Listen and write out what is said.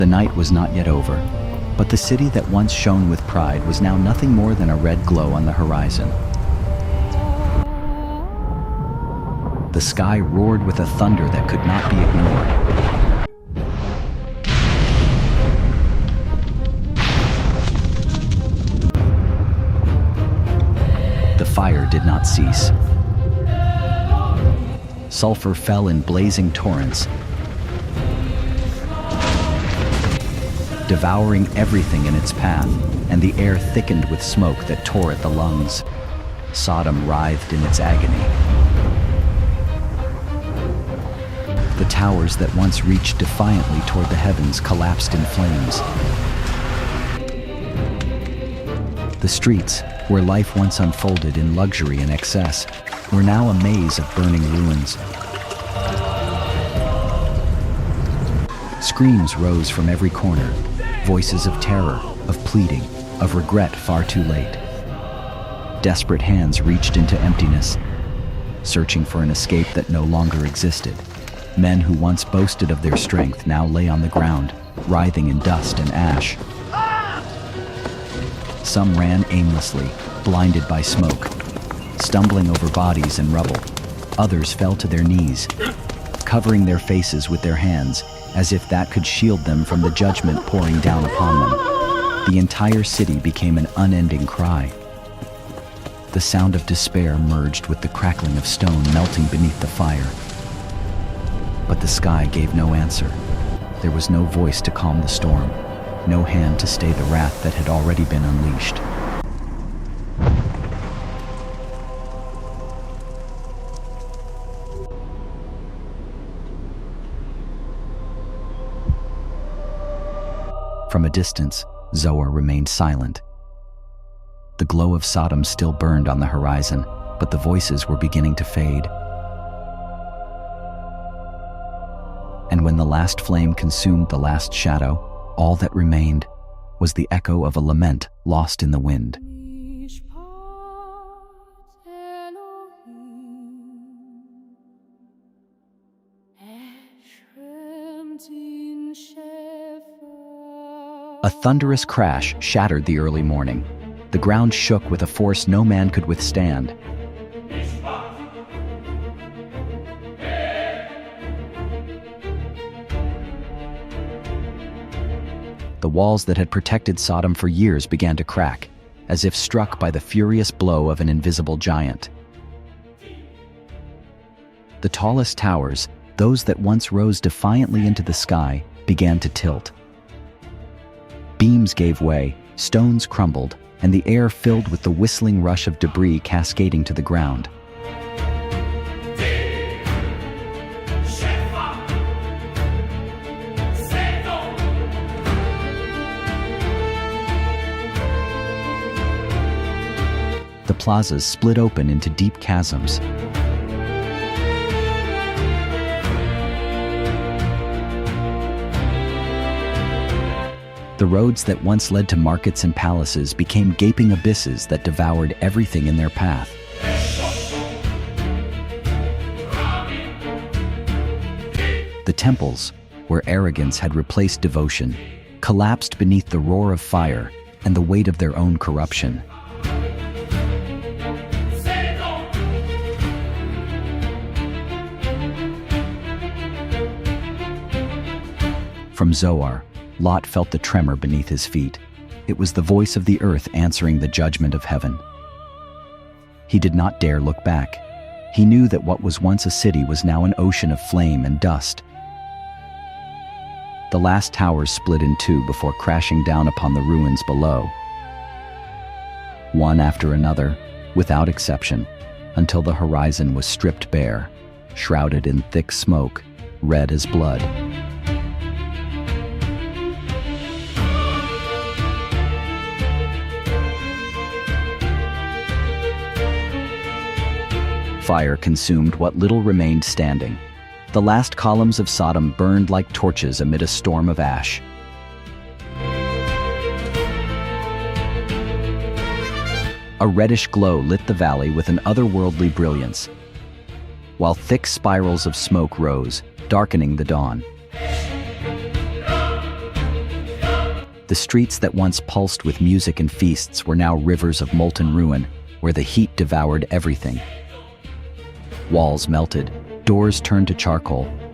The night was not yet over, but the city that once shone with pride was now nothing more than a red glow on the horizon. The sky roared with a thunder that could not be ignored. The fire did not cease. Sulfur fell in blazing torrents, devouring everything in its path, and the air thickened with smoke that tore at the lungs. Sodom writhed in its agony. The towers that once reached defiantly toward the heavens collapsed in flames. The streets, where life once unfolded in luxury and excess, were now a maze of burning ruins. Screams rose from every corner, voices of terror, of pleading, of regret far too late. Desperate hands reached into emptiness, searching for an escape that no longer existed. Men who once boasted of their strength now lay on the ground, writhing in dust and ash. Some ran aimlessly, blinded by smoke, stumbling over bodies and rubble. Others fell to their knees, covering their faces with their hands, as if that could shield them from the judgment pouring down upon them. The entire city became an unending cry. The sound of despair merged with the crackling of stone melting beneath the fire. But the sky gave no answer. There was no voice to calm the storm, no hand to stay the wrath that had already been unleashed. From a distance, Zoar remained silent. The glow of Sodom still burned on the horizon, but the voices were beginning to fade. And when the last flame consumed the last shadow, all that remained was the echo of a lament lost in the wind. A thunderous crash shattered the early morning. The ground shook with a force no man could withstand. The walls that had protected Sodom for years began to crack, as if struck by the furious blow of an invisible giant. The tallest towers, those that once rose defiantly into the sky, began to tilt. Beams gave way, stones crumbled, and the air filled with the whistling rush of debris cascading to the ground. The plazas split open into deep chasms. The roads that once led to markets and palaces became gaping abysses that devoured everything in their path. The temples, where arrogance had replaced devotion, collapsed beneath the roar of fire and the weight of their own corruption. From Zoar, Lot felt the tremor beneath his feet. It was the voice of the earth answering the judgment of heaven. He did not dare look back. He knew that what was once a city was now an ocean of flame and dust. The last towers split in two before crashing down upon the ruins below. One after another, without exception, until the horizon was stripped bare, shrouded in thick smoke, red as blood. Fire consumed what little remained standing. The last columns of Sodom burned like torches amid a storm of ash. A reddish glow lit the valley with an otherworldly brilliance, while thick spirals of smoke rose, darkening the dawn. The streets that once pulsed with music and feasts were now rivers of molten ruin, where the heat devoured everything. Walls melted, doors turned to charcoal,